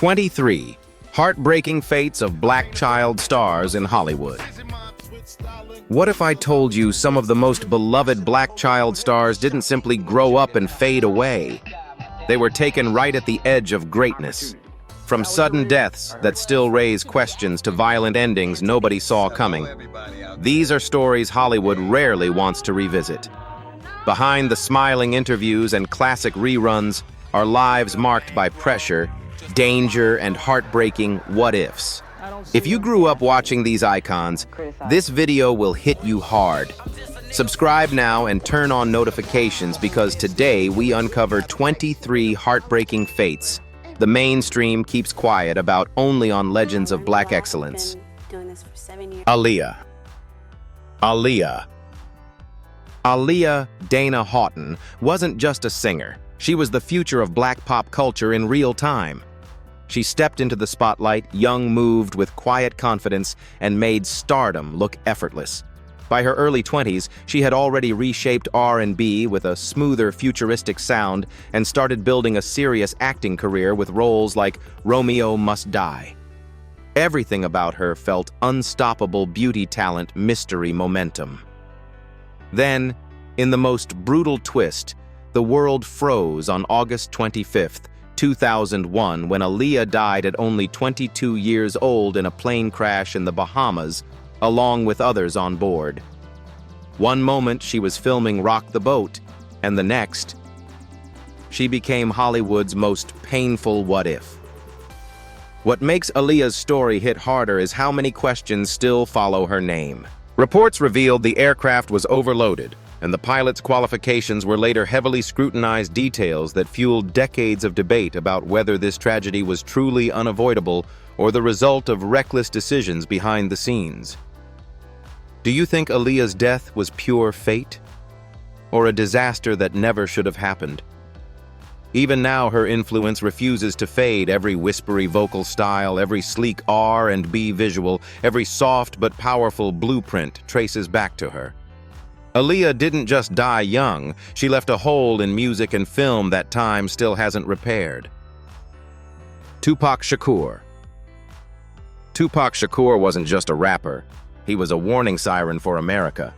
23. Heartbreaking fates of black child stars in Hollywood. What if I told you some of the most beloved black child stars didn't simply grow up and fade away? They were taken right at the edge of greatness. From sudden deaths that still raise questions to violent endings nobody saw coming. These are stories Hollywood rarely wants to revisit. Behind the smiling interviews and classic reruns are lives marked by pressure, danger, and heartbreaking what-ifs. If you grew up watching these icons, this video will hit you hard. Subscribe now and turn on notifications because today we uncover 23 heartbreaking fates the mainstream keeps quiet about only on Legends of Black Excellence. Aaliyah. Aaliyah Dana Houghton wasn't just a singer. She was the future of black pop culture in real time. She stepped into the spotlight, young, moved with quiet confidence, and made stardom look effortless. By her early 20s, she had already reshaped R&B with a smoother, futuristic sound and started building a serious acting career with roles like Romeo Must Die. Everything about her felt unstoppable beauty talent, mystery, momentum. Then, in the most brutal twist, the world froze on August 25th, 2001, when Aaliyah died at only 22 years old in a plane crash in the Bahamas, along with others on board. One moment she was filming Rock the Boat, and the next, she became Hollywood's most painful what-if. What makes Aaliyah's story hit harder is how many questions still follow her name. Reports revealed the aircraft was overloaded, and the pilot's qualifications were later heavily scrutinized, details that fueled decades of debate about whether this tragedy was truly unavoidable or the result of reckless decisions behind the scenes. Do you think Aaliyah's death was pure fate? Or a disaster that never should have happened? Even now, her influence refuses to fade. Every whispery vocal style, every sleek R&B visual, every soft but powerful blueprint traces back to her. Aaliyah didn't just die young, she left a hole in music and film that time still hasn't repaired. Tupac Shakur. Tupac Shakur wasn't just a rapper. He was a warning siren for America.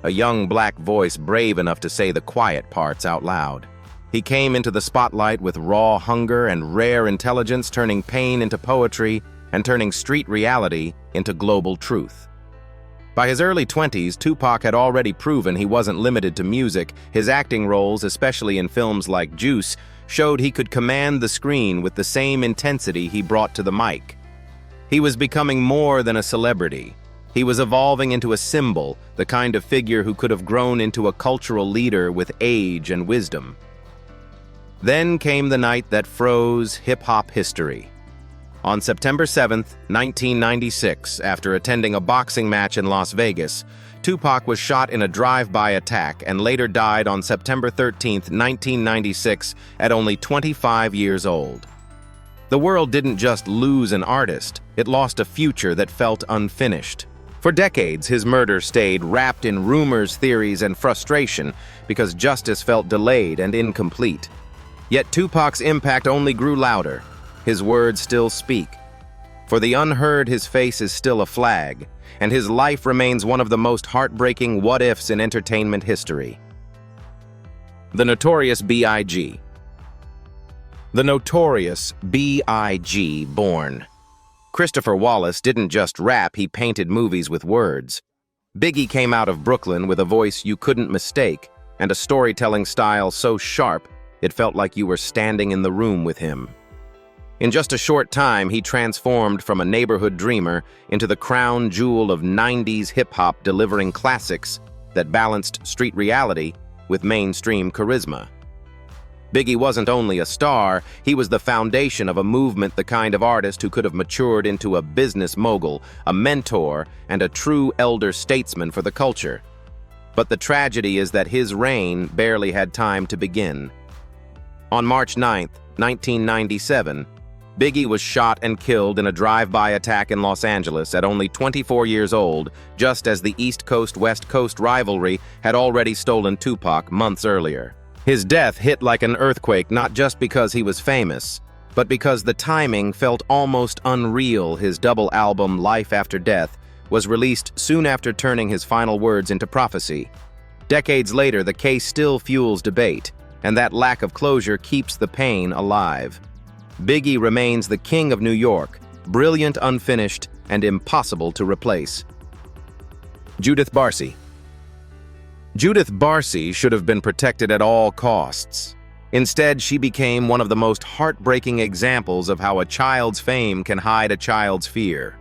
A young black voice brave enough to say the quiet parts out loud. He came into the spotlight with raw hunger and rare intelligence, turning pain into poetry and turning street reality into global truth. By his early 20s, Tupac had already proven he wasn't limited to music. His acting roles, especially in films like Juice, showed he could command the screen with the same intensity he brought to the mic. He was becoming more than a celebrity. He was evolving into a symbol, the kind of figure who could have grown into a cultural leader with age and wisdom. Then came the night that froze hip-hop history. On September 7, 1996, after attending a boxing match in Las Vegas, Tupac was shot in a drive-by attack and later died on September 13, 1996, at only 25 years old. The world didn't just lose an artist, it lost a future that felt unfinished. For decades, his murder stayed wrapped in rumors, theories, and frustration because justice felt delayed and incomplete. Yet Tupac's impact only grew louder. His words still speak. For the unheard, his face is still a flag, and his life remains one of the most heartbreaking what-ifs in entertainment history. The Notorious B.I.G. The Notorious B.I.G. born. Christopher Wallace didn't just rap, he painted movies with words. Biggie came out of Brooklyn with a voice you couldn't mistake, and a storytelling style so sharp it felt like you were standing in the room with him. In just a short time, he transformed from a neighborhood dreamer into the crown jewel of 90s hip-hop, delivering classics that balanced street reality with mainstream charisma. Biggie wasn't only a star, he was the foundation of a movement, the kind of artist who could have matured into a business mogul, a mentor, and a true elder statesman for the culture. But the tragedy is that his reign barely had time to begin. On March 9, 1997, Biggie was shot and killed in a drive-by attack in Los Angeles at only 24 years old, just as the East Coast-West Coast rivalry had already stolen Tupac months earlier. His death hit like an earthquake not just because he was famous, but because the timing felt almost unreal. His double album, Life After Death, was released soon after turning his final words into prophecy. Decades later, the case still fuels debate, and that lack of closure keeps the pain alive. Biggie remains the king of New York, brilliant, unfinished, and impossible to replace. Judith Barsi. Judith Barsi should have been protected at all costs. Instead, she became one of the most heartbreaking examples of how a child's fame can hide a child's fear.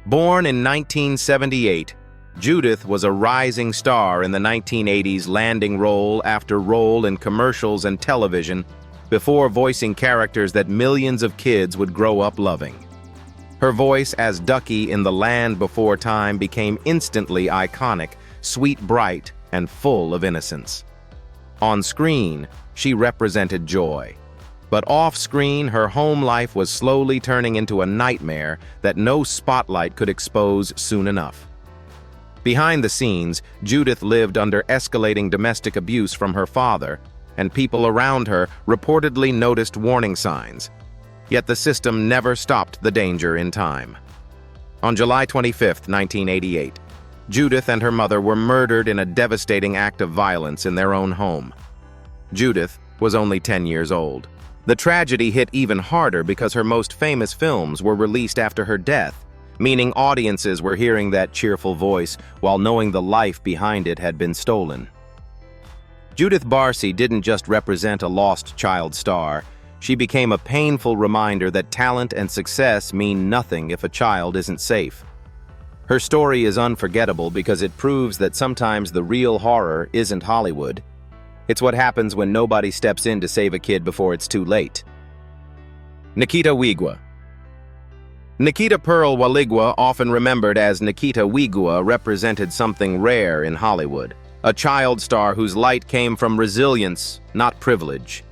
Born in 1978, Judith was a rising star in the 1980s, landing role after role in commercials and television before voicing characters that millions of kids would grow up loving. Her voice as Ducky in The Land Before Time became instantly iconic, sweet, bright, and full of innocence. On screen, she represented joy. But off-screen, her home life was slowly turning into a nightmare that no spotlight could expose soon enough. Behind the scenes, Judith lived under escalating domestic abuse from her father, and people around her reportedly noticed warning signs. Yet the system never stopped the danger in time. On July 25, 1988, Judith and her mother were murdered in a devastating act of violence in their own home. Judith was only 10 years old. The tragedy hit even harder because her most famous films were released after her death, meaning audiences were hearing that cheerful voice while knowing the life behind it had been stolen. Judith Barsi didn't just represent a lost child star, she became a painful reminder that talent and success mean nothing if a child isn't safe. Her story is unforgettable because it proves that sometimes the real horror isn't Hollywood. It's what happens when nobody steps in to save a kid before it's too late. Nikita Wigwa. Nikita Pearl Waligwa, often remembered as Nikita Wigwa, represented something rare in Hollywood, a child star whose light came from resilience, not privilege.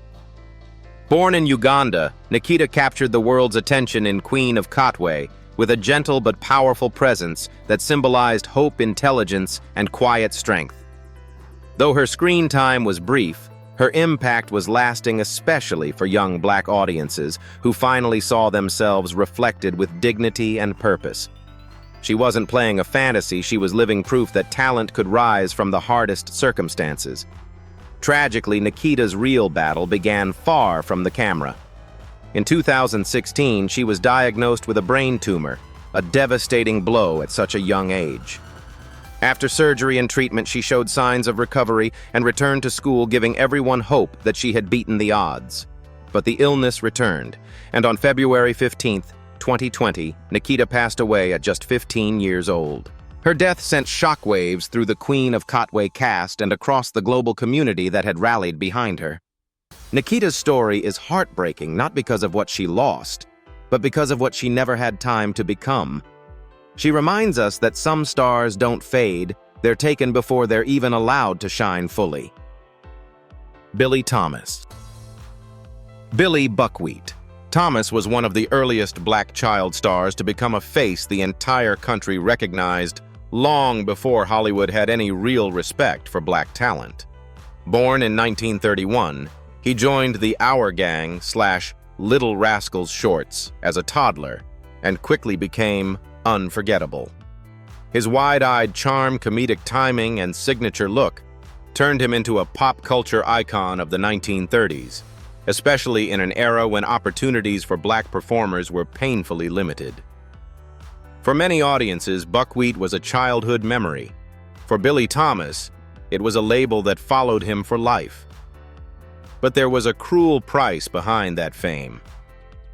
Born in Uganda, Nikita captured the world's attention in Queen of Katwe, with a gentle but powerful presence that symbolized hope, intelligence, and quiet strength. Though her screen time was brief, her impact was lasting, especially for young Black audiences who finally saw themselves reflected with dignity and purpose. She wasn't playing a fantasy, she was living proof that talent could rise from the hardest circumstances. Tragically, Nikita's real battle began far from the camera. In 2016, she was diagnosed with a brain tumor, a devastating blow at such a young age. After surgery and treatment, she showed signs of recovery and returned to school, giving everyone hope that she had beaten the odds. But the illness returned, and on February 15, 2020, Nikita passed away at just 15 years old. Her death sent shockwaves through the Queen of Katwe cast and across the global community that had rallied behind her. Nikita's story is heartbreaking not because of what she lost, but because of what she never had time to become. She reminds us that some stars don't fade, they're taken before they're even allowed to shine fully. Billy Thomas. Billy Buckwheat. Thomas was one of the earliest Black child stars to become a face the entire country recognized long before Hollywood had any real respect for Black talent. Born in 1931, he joined the Our Gang / Little Rascals shorts as a toddler and quickly became unforgettable. His wide-eyed charm, comedic timing, and signature look turned him into a pop culture icon of the 1930s, especially in an era when opportunities for Black performers were painfully limited. For many audiences, Buckwheat was a childhood memory. For Billy Thomas, it was a label that followed him for life. But there was a cruel price behind that fame.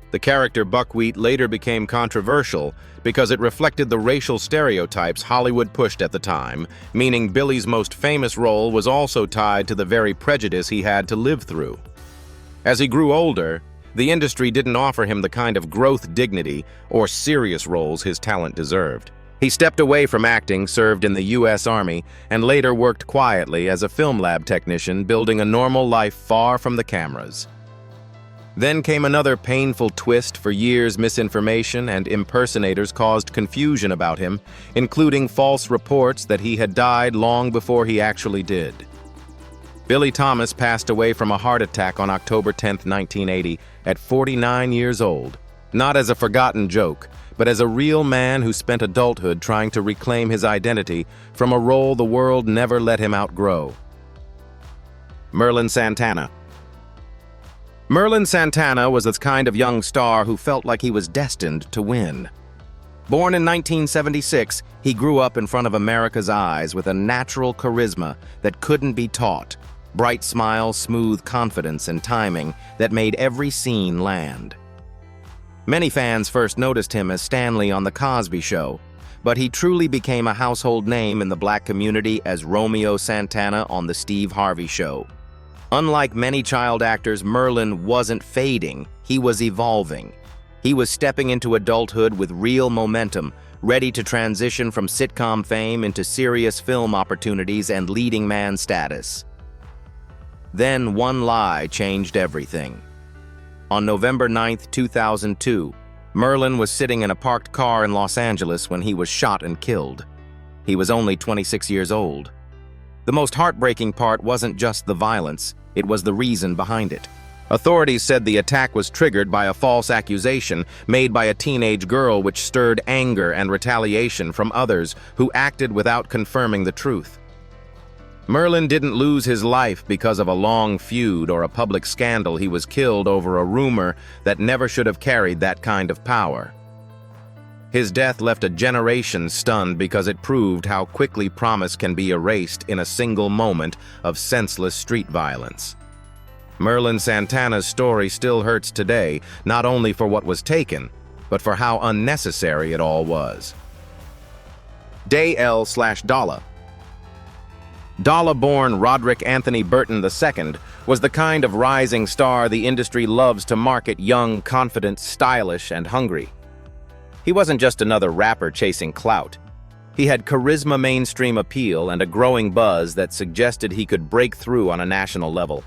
The character Buckwheat later became controversial because it reflected the racial stereotypes Hollywood pushed at the time, meaning Billy's most famous role was also tied to the very prejudice he had to live through. As he grew older, the industry didn't offer him the kind of growth dignity or serious roles his talent deserved. He stepped away from acting, served in the U.S. Army, and later worked quietly as a film lab technician, building a normal life far from the cameras. Then came another painful twist. For years, misinformation and impersonators caused confusion about him, including false reports that he had died long before he actually did. Billy Thomas passed away from a heart attack on October 10, 1980, at 49 years old. Not as a forgotten joke, but as a real man who spent adulthood trying to reclaim his identity from a role the world never let him outgrow. Merlin Santana. Merlin Santana was the kind of young star who felt like he was destined to win. Born in 1976, he grew up in front of America's eyes with a natural charisma that couldn't be taught, bright smile, smooth confidence, and timing that made every scene land. Many fans first noticed him as Stanley on The Cosby Show, but he truly became a household name in the black community as Romeo Santana on The Steve Harvey Show. Unlike many child actors, Merlin wasn't fading, he was evolving. He was stepping into adulthood with real momentum, ready to transition from sitcom fame into serious film opportunities and leading man status. Then one lie changed everything. On November 9, 2002, Merlin was sitting in a parked car in Los Angeles when he was shot and killed. He was only 26 years old. The most heartbreaking part wasn't just the violence, it was the reason behind it. Authorities said the attack was triggered by a false accusation made by a teenage girl which stirred anger and retaliation from others who acted without confirming the truth. Merlin didn't lose his life because of a long feud or a public scandal. He was killed over a rumor that never should have carried that kind of power. His death left a generation stunned because it proved how quickly promise can be erased in a single moment of senseless street violence. Merlin Santana's story still hurts today, not only for what was taken, but for how unnecessary it all was. Day-L/Dolla. Dolla-born Roderick Anthony Burton II was the kind of rising star the industry loves to market: young, confident, stylish, and hungry. He wasn't just another rapper chasing clout. He had charisma, mainstream appeal, and a growing buzz that suggested he could break through on a national level.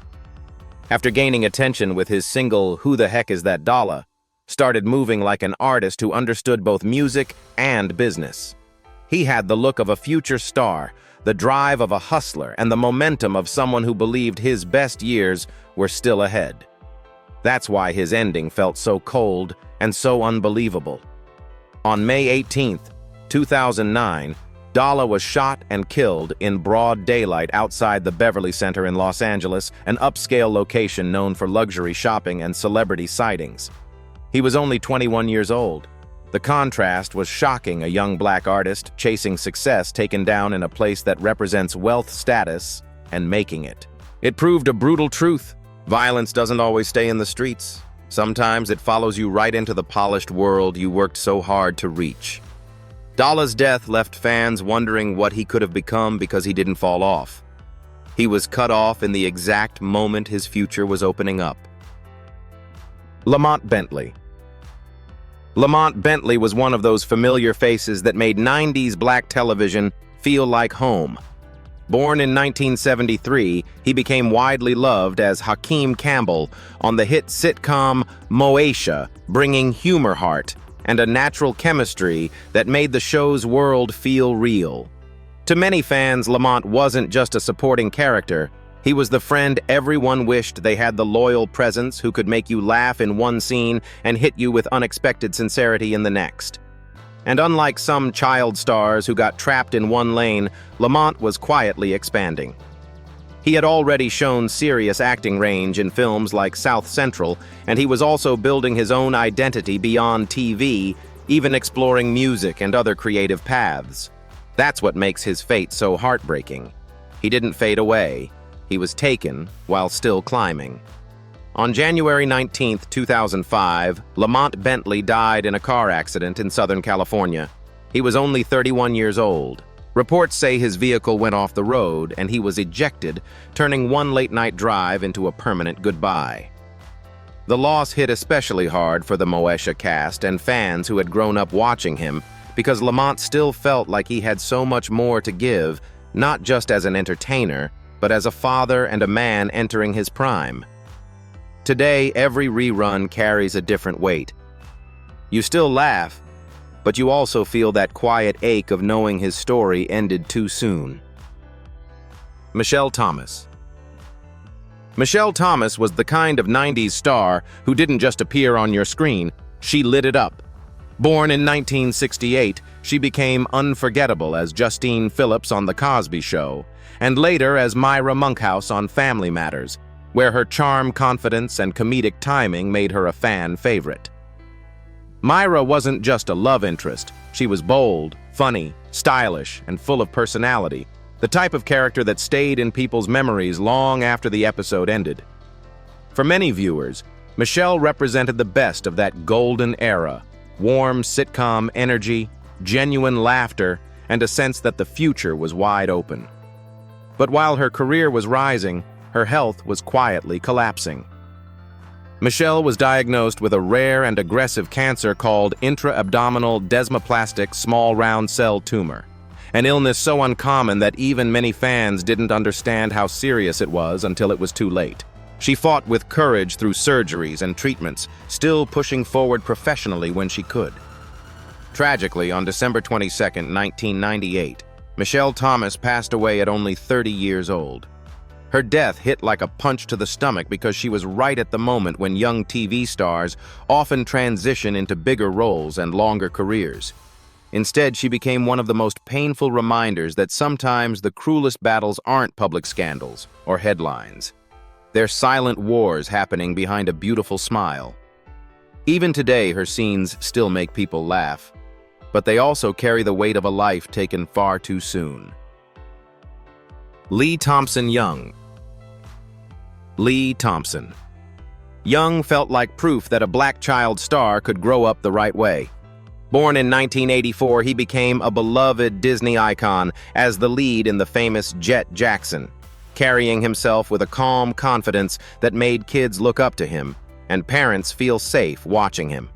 After gaining attention with his single "Who the Heck Is That Dolla?", started moving like an artist who understood both music and business. He had the look of a future star, the drive of a hustler, and the momentum of someone who believed his best years were still ahead. That's why his ending felt so cold and so unbelievable. On May 18, 2009, Dolla was shot and killed in broad daylight outside the Beverly Center in Los Angeles, an upscale location known for luxury shopping and celebrity sightings. He was only 21 years old. The contrast was shocking: a young black artist chasing success taken down in a place that represents wealth, status, and making it. It proved a brutal truth. Violence doesn't always stay in the streets. Sometimes it follows you right into the polished world you worked so hard to reach. Dolla's death left fans wondering what he could have become because he didn't fall off. He was cut off in the exact moment his future was opening up. Lamont Bentley. Lamont Bentley was one of those familiar faces that made 90s black television feel like home. Born in 1973, he became widely loved as Hakeem Campbell on the hit sitcom Moesha, bringing humor, heart, and a natural chemistry that made the show's world feel real. To many fans, Lamont wasn't just a supporting character. He was the friend everyone wished they had, the loyal presence who could make you laugh in one scene and hit you with unexpected sincerity in the next. And unlike some child stars who got trapped in one lane, Lamont was quietly expanding. He had already shown serious acting range in films like South Central, and he was also building his own identity beyond TV, even exploring music and other creative paths. That's what makes his fate so heartbreaking. He didn't fade away. He was taken while still climbing. On January 19, 2005, Lamont Bentley died in a car accident in Southern California. He was only 31 years old. Reports say his vehicle went off the road and he was ejected, turning one late-night drive into a permanent goodbye. The loss hit especially hard for the Moesha cast and fans who had grown up watching him, because Lamont still felt like he had so much more to give, not just as an entertainer, but as a father and a man entering his prime. Today, every rerun carries a different weight. You still laugh, but you also feel that quiet ache of knowing his story ended too soon. Michelle Thomas. Michelle Thomas was the kind of 90s star who didn't just appear on your screen, she lit it up. Born in 1968, she became unforgettable as Justine Phillips on The Cosby Show, and later as Myra Monkhouse on Family Matters, where her charm, confidence, and comedic timing made her a fan favorite. Myra wasn't just a love interest. She was bold, funny, stylish, and full of personality, the type of character that stayed in people's memories long after the episode ended. For many viewers, Michelle represented the best of that golden era: warm sitcom energy, genuine laughter, and a sense that the future was wide open. But while her career was rising, her health was quietly collapsing. Michelle was diagnosed with a rare and aggressive cancer called intra-abdominal desmoplastic small round cell tumor, an illness so uncommon that even many fans didn't understand how serious it was until it was too late. She fought with courage through surgeries and treatments, still pushing forward professionally when she could. Tragically, on December 22, 1998, Michelle Thomas passed away at only 30 years old. Her death hit like a punch to the stomach because she was right at the moment when young TV stars often transition into bigger roles and longer careers. Instead, she became one of the most painful reminders that sometimes the cruelest battles aren't public scandals or headlines. They're silent wars happening behind a beautiful smile. Even today, her scenes still make people laugh, but they also carry the weight of a life taken far too soon. Lee Thompson Young. Lee Thompson. Young felt like proof that a black child star could grow up the right way. Born in 1984, he became a beloved Disney icon as the lead in the famous Jet Jackson, carrying himself with a calm confidence that made kids look up to him and parents feel safe watching him.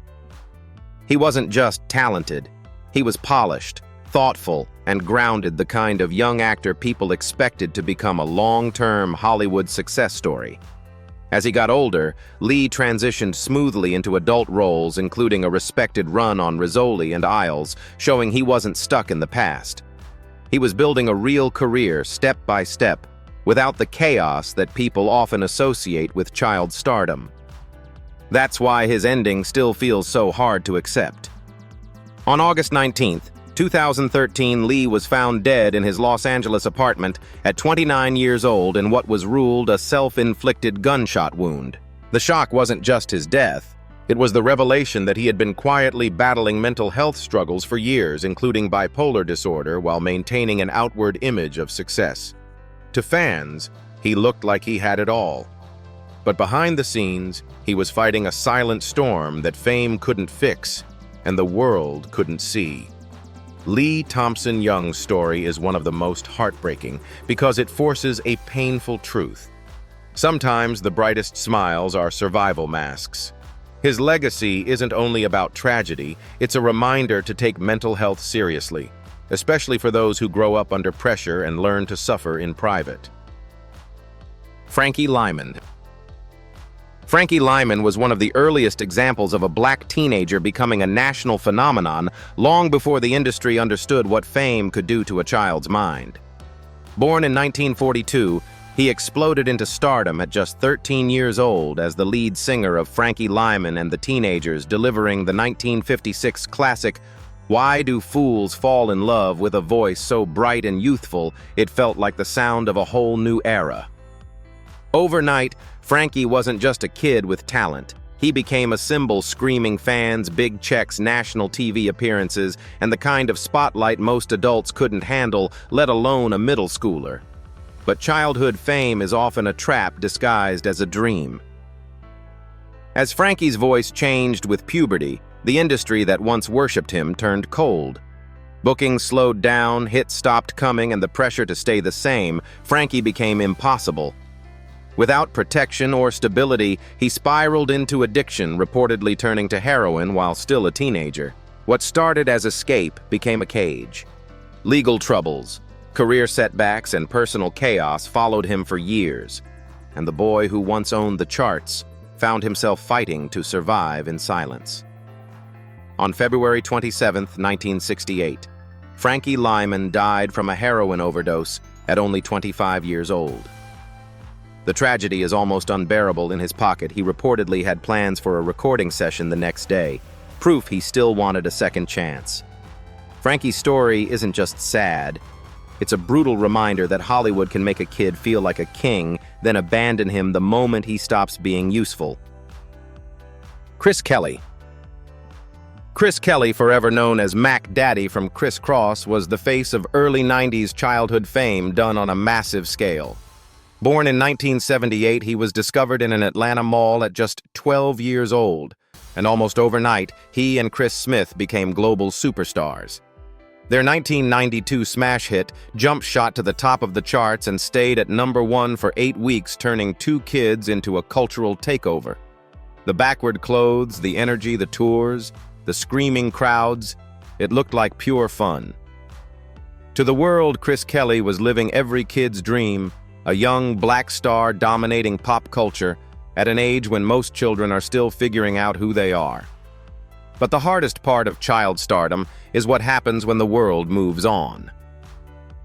He wasn't just talented, he was polished, thoughtful, and grounded, the kind of young actor people expected to become a long-term Hollywood success story. As he got older, Lee transitioned smoothly into adult roles, including a respected run on Rizzoli and Isles, showing he wasn't stuck in the past. He was building a real career step by step, without the chaos that people often associate with child stardom. That's why his ending still feels so hard to accept. On August 19, 2013, Lee was found dead in his Los Angeles apartment at 29 years old in what was ruled a self-inflicted gunshot wound. The shock wasn't just his death. It was the revelation that he had been quietly battling mental health struggles for years, including bipolar disorder, while maintaining an outward image of success. To fans, he looked like he had it all. But behind the scenes, he was fighting a silent storm that fame couldn't fix and the world couldn't see. Lee Thompson Young's story is one of the most heartbreaking because it forces a painful truth. Sometimes the brightest smiles are survival masks. His legacy isn't only about tragedy, it's a reminder to take mental health seriously, especially for those who grow up under pressure and learn to suffer in private. Frankie Lymon. Frankie Lymon was one of the earliest examples of a black teenager becoming a national phenomenon long before the industry understood what fame could do to a child's mind. Born in 1942, he exploded into stardom at just 13 years old as the lead singer of Frankie Lymon and the Teenagers, delivering the 1956 classic "Why Do Fools Fall in Love" with a voice so bright and youthful it felt like the sound of a whole new era. Overnight, Frankie wasn't just a kid with talent. He became a symbol, screaming fans, big checks, national TV appearances, and the kind of spotlight most adults couldn't handle, let alone a middle schooler. But childhood fame is often a trap disguised as a dream. As Frankie's voice changed with puberty, the industry that once worshipped him turned cold. Bookings slowed down, hits stopped coming, and the pressure to stay the same, Frankie became impossible. Without protection or stability, he spiraled into addiction, reportedly turning to heroin while still a teenager. What started as escape became a cage. Legal troubles, career setbacks, and personal chaos followed him for years, and the boy who once owned the charts found himself fighting to survive in silence. On February 27, 1968, Frankie Lymon died from a heroin overdose at only 25 years old. The tragedy is almost unbearable. In his pocket, he reportedly had plans for a recording session the next day, proof he still wanted a second chance. Frankie's story isn't just sad. It's a brutal reminder that Hollywood can make a kid feel like a king, then abandon him the moment he stops being useful. Chris Kelly. Chris Kelly, forever known as Mac Daddy from Criss Cross, was the face of early 90s childhood fame done on a massive scale. Born in 1978, he was discovered in an Atlanta mall at just 12 years old, and almost overnight, he and Chris Smith became global superstars. Their 1992 smash hit jumped shot to the top of the charts and stayed at #1 for 8 weeks, turning two kids into a cultural takeover. The backward clothes, the energy, the tours, the screaming crowds, it looked like pure fun. To the world, Chris Kelly was living every kid's dream, a young black star dominating pop culture at an age when most children are still figuring out who they are. But the hardest part of child stardom is what happens when the world moves on.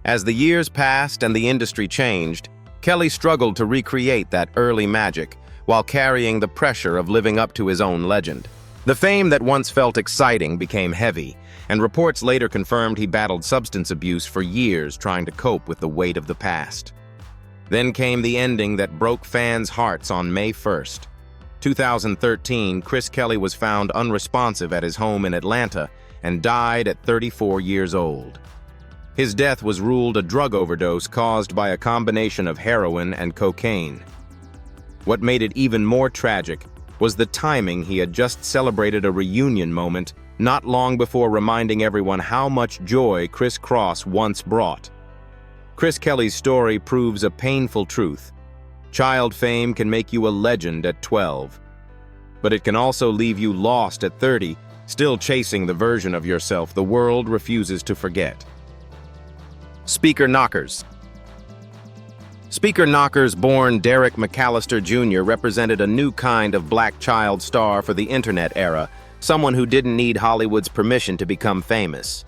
As the years passed and the industry changed, Kelly struggled to recreate that early magic while carrying the pressure of living up to his own legend. The fame that once felt exciting became heavy, and reports later confirmed he battled substance abuse for years trying to cope with the weight of the past. Then came the ending that broke fans' hearts on May 1st. 2013, Chris Kelly was found unresponsive at his home in Atlanta and died at 34 years old. His death was ruled a drug overdose caused by a combination of heroin and cocaine. What made it even more tragic was the timing. He had just celebrated a reunion moment not long before reminding everyone how much joy Criss Cross once brought. Chris Kelly's story proves a painful truth. Child fame can make you a legend at 12, but it can also leave you lost at 30, still chasing the version of yourself the world refuses to forget. Speaker Knockers. Speaker Knockers, born Derek McAllister Jr., represented a new kind of black child star for the internet era, someone who didn't need Hollywood's permission to become famous.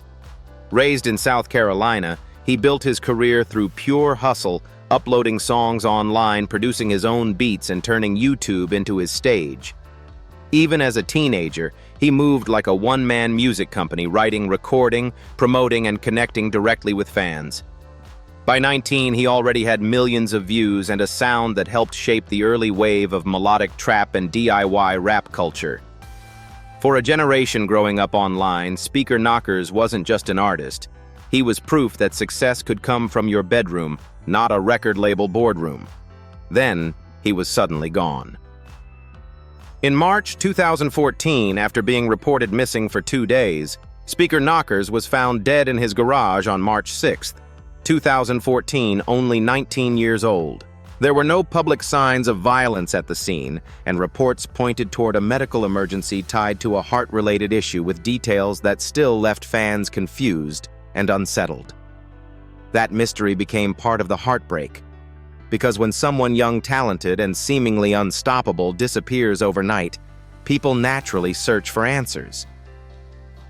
Raised in South Carolina, he built his career through pure hustle, uploading songs online, producing his own beats, and turning YouTube into his stage. Even as a teenager, he moved like a one-man music company, writing, recording, promoting, and connecting directly with fans. By 19, he already had millions of views and a sound that helped shape the early wave of melodic trap and DIY rap culture. For a generation growing up online, Speaker Knockers wasn't just an artist. He was proof that success could come from your bedroom, not a record label boardroom. Then, he was suddenly gone. In March 2014, after being reported missing for 2 days, Speaker Knockers was found dead in his garage on March 6th, 2014, only 19 years old. There were no public signs of violence at the scene, and reports pointed toward a medical emergency tied to a heart-related issue, with details that still left fans confused and unsettled. That mystery became part of the heartbreak, because when someone young, talented, and seemingly unstoppable disappears overnight, people naturally search for answers.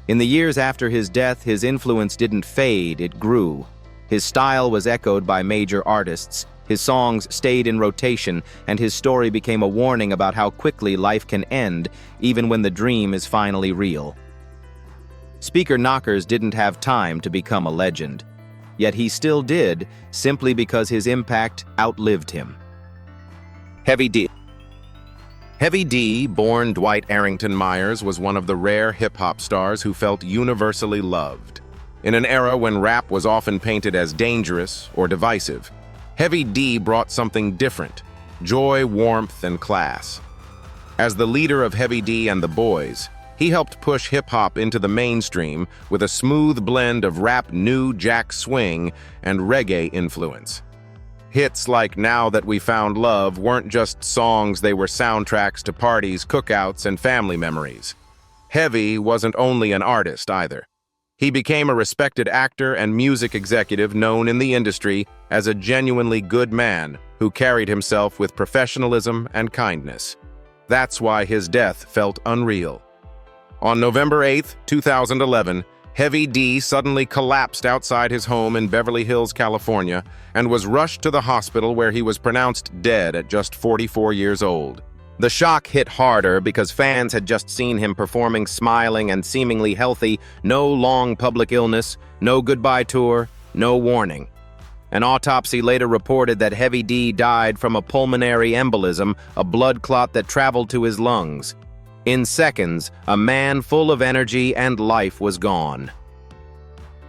In the years after his death, his influence didn't fade, it grew. His style was echoed by major artists, his songs stayed in rotation, and his story became a warning about how quickly life can end, even when the dream is finally real. Speaker Knockers didn't have time to become a legend, yet he still did, simply because his impact outlived him. Heavy D. Heavy D, born Dwight Arrington Myers, was one of the rare hip-hop stars who felt universally loved. In an era when rap was often painted as dangerous or divisive, Heavy D brought something different: joy, warmth, and class. As the leader of Heavy D and the Boys, he helped push hip-hop into the mainstream with a smooth blend of rap, new jack swing, and reggae influence. Hits like Now That We Found Love weren't just songs, they were soundtracks to parties, cookouts, and family memories. Heavy wasn't only an artist either. He became a respected actor and music executive known in the industry as a genuinely good man who carried himself with professionalism and kindness. That's why his death felt unreal. On November 8, 2011, Heavy D suddenly collapsed outside his home in Beverly Hills, California, and was rushed to the hospital where he was pronounced dead at just 44 years old. The shock hit harder because fans had just seen him performing, smiling, and seemingly healthy. No long public illness, no goodbye tour, no warning. An autopsy later reported that Heavy D died from a pulmonary embolism, a blood clot that traveled to his lungs. In seconds, a man full of energy and life was gone.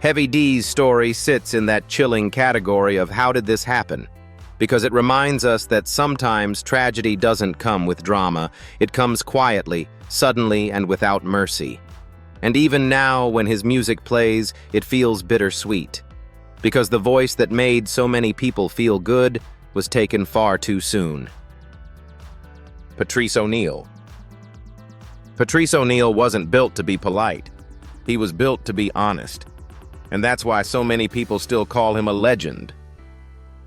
Heavy D's story sits in that chilling category of how did this happen? Because it reminds us that sometimes tragedy doesn't come with drama. It comes quietly, suddenly, and without mercy. And even now, when his music plays, it feels bittersweet. Because the voice that made so many people feel good was taken far too soon. Patrice O'Neal. Patrice O'Neal wasn't built to be polite. He was built to be honest. And that's why so many people still call him a legend.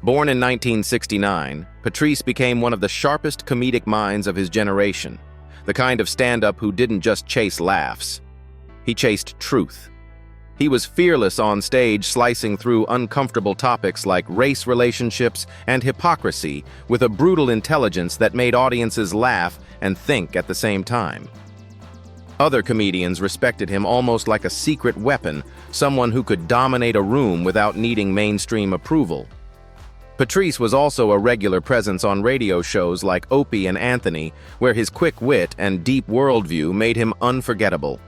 Born in 1969, Patrice became one of the sharpest comedic minds of his generation, the kind of stand-up who didn't just chase laughs. He chased truth. He was fearless on stage, slicing through uncomfortable topics like race relationships and hypocrisy with a brutal intelligence that made audiences laugh and think at the same time. Other comedians respected him almost like a secret weapon, someone who could dominate a room without needing mainstream approval. Patrice was also a regular presence on radio shows like Opie and Anthony, where his quick wit and deep worldview made him unforgettable.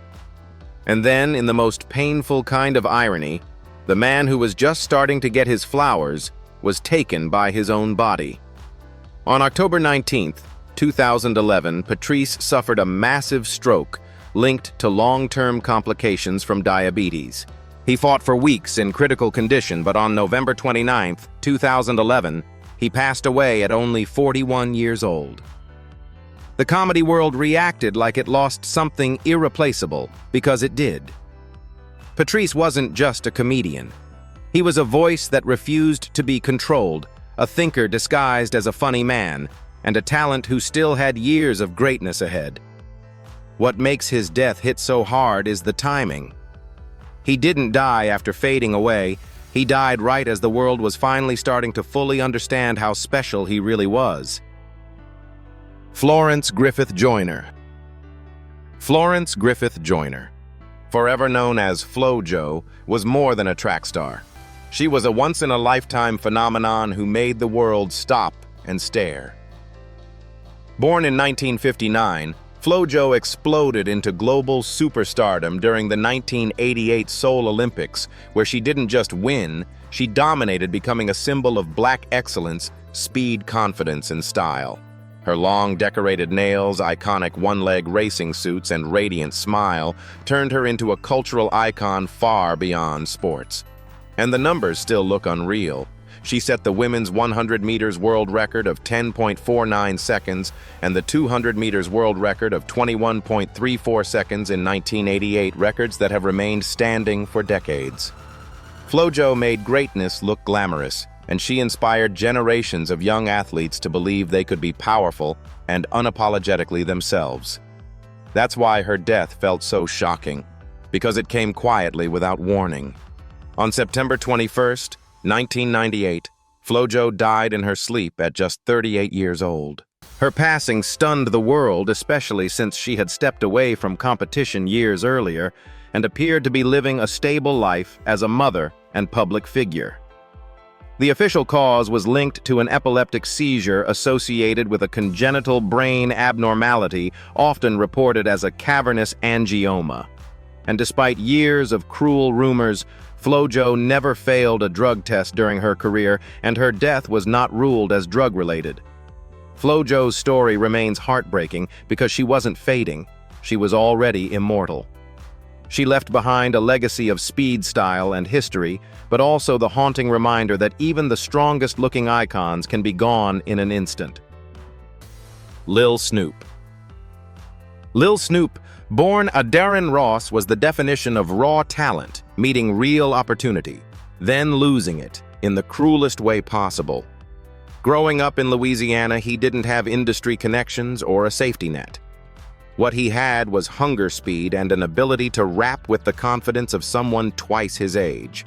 And then, in the most painful kind of irony, the man who was just starting to get his flowers was taken by his own body. On October 19, 2011, Patrice suffered a massive stroke linked to long-term complications from diabetes. He fought for weeks in critical condition, but on November 29, 2011, he passed away at only 41 years old. The comedy world reacted like it lost something irreplaceable, because it did. Patrice wasn't just a comedian. He was a voice that refused to be controlled, a thinker disguised as a funny man, and a talent who still had years of greatness ahead. What makes his death hit so hard is the timing. He didn't die after fading away. He died right as the world was finally starting to fully understand how special he really was. Florence Griffith Joyner. Florence Griffith Joyner, forever known as Flo-Jo, was more than a track star. She was a once-in-a-lifetime phenomenon who made the world stop and stare. Born in 1959, Flo-Jo exploded into global superstardom during the 1988 Seoul Olympics, where she didn't just win, she dominated, becoming a symbol of black excellence, speed, confidence, and style. Her long, decorated nails, iconic one-leg racing suits, and radiant smile turned her into a cultural icon far beyond sports. And the numbers still look unreal. She set the women's 100 meters world record of 10.49 seconds and the 200 meters world record of 21.34 seconds in 1988, records that have remained standing for decades. Flo-Jo made greatness look glamorous, and she inspired generations of young athletes to believe they could be powerful and unapologetically themselves. That's why her death felt so shocking, because it came quietly without warning. On September 21st, 1998, Flo-Jo died in her sleep at just 38 years old. Her passing stunned the world, especially since she had stepped away from competition years earlier and appeared to be living a stable life as a mother and public figure. The official cause was linked to an epileptic seizure associated with a congenital brain abnormality, often reported as a cavernous angioma. And despite years of cruel rumors, Flo-Jo never failed a drug test during her career, and her death was not ruled as drug-related. Flo-Jo's story remains heartbreaking because she wasn't fading, she was already immortal. She left behind a legacy of speed, style, and history, but also the haunting reminder that even the strongest-looking icons can be gone in an instant. Lil Snoop. Lil Snoop, born Adarian Ross, was the definition of raw talent, meeting real opportunity, then losing it in the cruelest way possible. Growing up in Louisiana, he didn't have industry connections or a safety net. What he had was hunger speed and an ability to rap with the confidence of someone twice his age.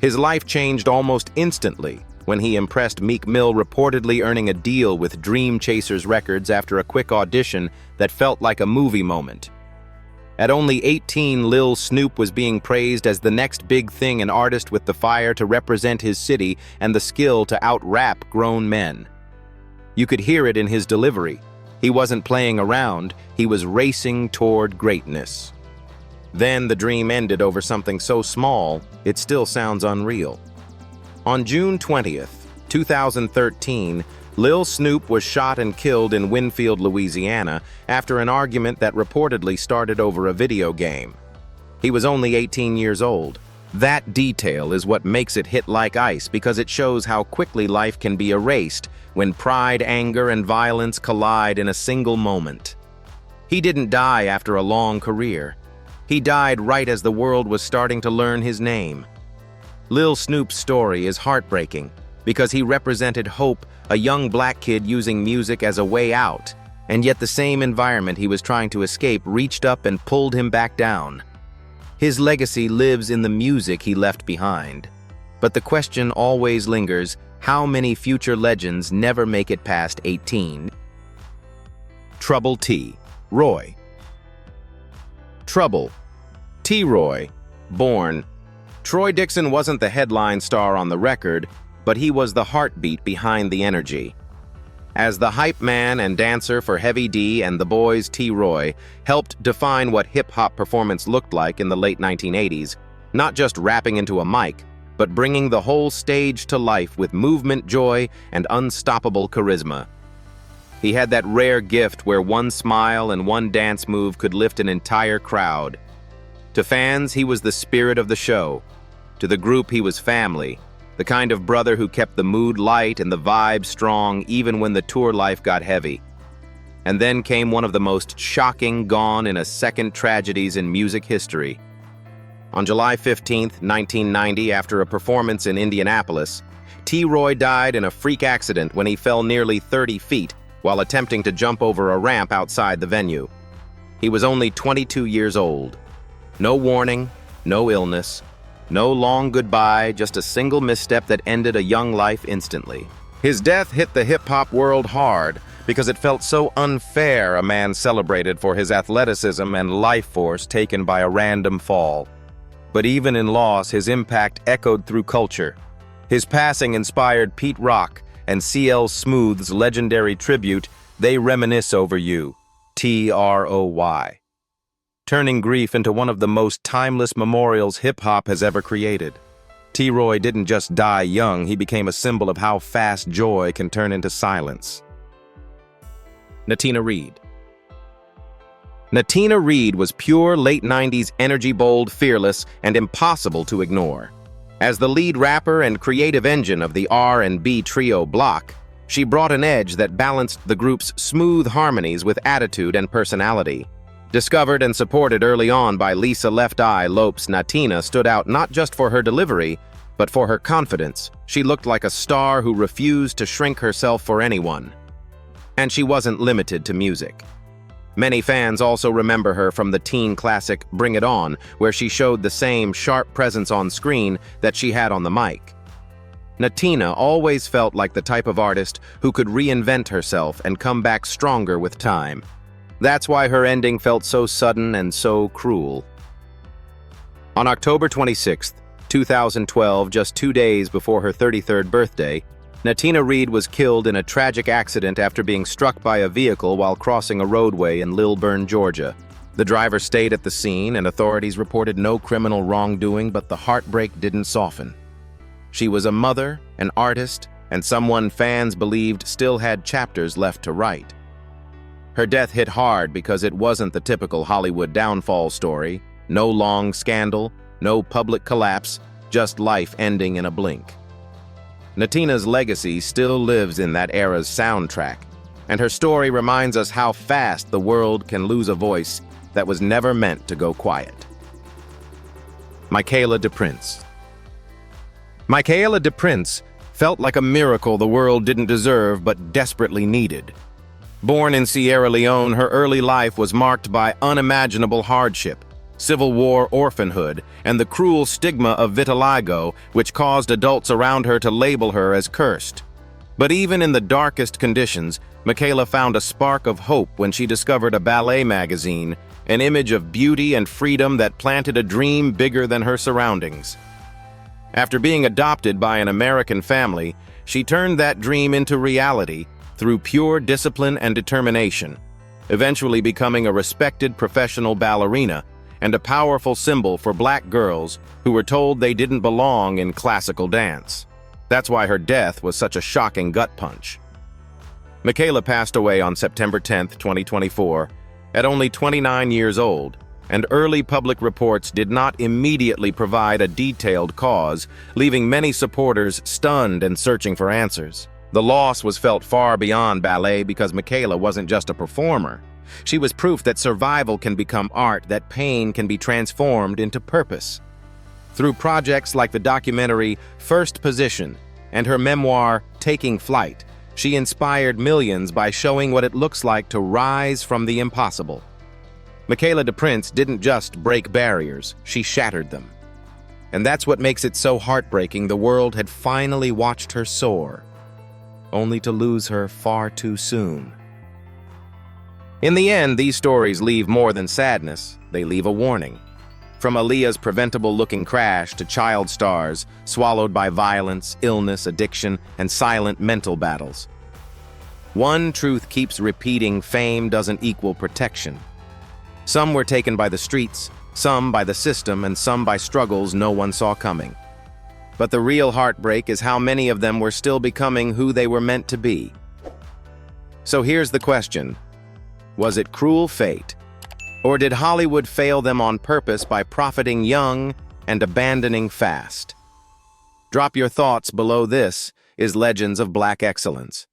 His life changed almost instantly when he impressed Meek Mill, reportedly earning a deal with Dream Chasers Records after a quick audition that felt like a movie moment. At only 18, Lil Snoop was being praised as the next big thing, an artist with the fire to represent his city and the skill to out-rap grown men. You could hear it in his delivery. He wasn't playing around, he was racing toward greatness. Then the dream ended over something so small, it still sounds unreal. On June 20th, 2013, Lil Snoop was shot and killed in Winfield, Louisiana, after an argument that reportedly started over a video game. He was only 18 years old. That detail is what makes it hit like ice, because it shows how quickly life can be erased when pride, anger, and violence collide in a single moment. He didn't die after a long career. He died right as the world was starting to learn his name. Lil Snoop's story is heartbreaking because he represented hope, a young black kid using music as a way out, and yet the same environment he was trying to escape reached up and pulled him back down. His legacy lives in the music he left behind. But the question always lingers, how many future legends never make it past 18? Trouble T. Roy. Trouble. T. Roy, born. Troy Dixon wasn't the headline star on the record, but he was the heartbeat behind the energy. As the hype man and dancer for Heavy D and the Boys, T. Roy helped define what hip-hop performance looked like in the late 1980s, not just rapping into a mic, but bringing the whole stage to life with movement, joy, and unstoppable charisma. He had that rare gift where one smile and one dance move could lift an entire crowd. To fans, he was the spirit of the show. To the group, he was family, the kind of brother who kept the mood light and the vibe strong even when the tour life got heavy. And then came one of the most shocking gone-in-a-second tragedies in music history. On July 15, 1990, after a performance in Indianapolis, T. Roy died in a freak accident when he fell nearly 30 feet while attempting to jump over a ramp outside the venue. He was only 22 years old. No warning, no illness, no long goodbye, just a single misstep that ended a young life instantly. His death hit the hip-hop world hard because it felt so unfair, a man celebrated for his athleticism and life force taken by a random fall. But even in loss, his impact echoed through culture. His passing inspired Pete Rock and CL Smooth's legendary tribute, "They Reminisce Over You," TROY, turning grief into one of the most timeless memorials hip-hop has ever created. T. Roy didn't just die young, he became a symbol of how fast joy can turn into silence. Natina Reed. Natina Reed was pure late 90s energy, bold, fearless, and impossible to ignore. As the lead rapper and creative engine of the R&B trio Block, she brought an edge that balanced the group's smooth harmonies with attitude and personality. Discovered and supported early on by Lisa Left Eye Lopes, Natina stood out not just for her delivery, but for her confidence. She looked like a star who refused to shrink herself for anyone. And she wasn't limited to music. Many fans also remember her from the teen classic Bring It On, where she showed the same sharp presence on screen that she had on the mic. Natina always felt like the type of artist who could reinvent herself and come back stronger with time. That's why her ending felt so sudden and so cruel. On October 26, 2012, just 2 days before her 33rd birthday, Natina Reed was killed in a tragic accident after being struck by a vehicle while crossing a roadway in Lilburn, Georgia. The driver stayed at the scene, and authorities reported no criminal wrongdoing, but the heartbreak didn't soften. She was a mother, an artist, and someone fans believed still had chapters left to write. Her death hit hard because it wasn't the typical Hollywood downfall story. No long scandal, no public collapse, just life ending in a blink. Natina's legacy still lives in that era's soundtrack, and her story reminds us how fast the world can lose a voice that was never meant to go quiet. Michaela DePrince. Michaela DePrince felt like a miracle the world didn't deserve but desperately needed. Born in Sierra Leone, her early life was marked by unimaginable hardship, civil war orphanhood, and the cruel stigma of vitiligo, which caused adults around her to label her as cursed. But even in the darkest conditions, Michaela found a spark of hope when she discovered a ballet magazine, an image of beauty and freedom that planted a dream bigger than her surroundings. After being adopted by an American family, she turned that dream into reality through pure discipline and determination, eventually becoming a respected professional ballerina and a powerful symbol for black girls who were told they didn't belong in classical dance. That's why her death was such a shocking gut punch. Michaela passed away on September 10, 2024, at only 29 years old, and early public reports did not immediately provide a detailed cause, leaving many supporters stunned and searching for answers. The loss was felt far beyond ballet because Michaela wasn't just a performer. She was proof that survival can become art, that pain can be transformed into purpose. Through projects like the documentary First Position and her memoir Taking Flight, she inspired millions by showing what it looks like to rise from the impossible. Michaela de Prince didn't just break barriers, she shattered them. And that's what makes it so heartbreaking. The world had finally watched her soar, only to lose her far too soon. In the end, these stories leave more than sadness, they leave a warning. From Aaliyah's preventable-looking crash to child stars swallowed by violence, illness, addiction, and silent mental battles. One truth keeps repeating: fame doesn't equal protection. Some were taken by the streets, some by the system, and some by struggles no one saw coming. But the real heartbreak is how many of them were still becoming who they were meant to be. So here's the question: was it cruel fate? Or did Hollywood fail them on purpose by profiting young and abandoning fast? Drop your thoughts below. This is Legends of Black Excellence.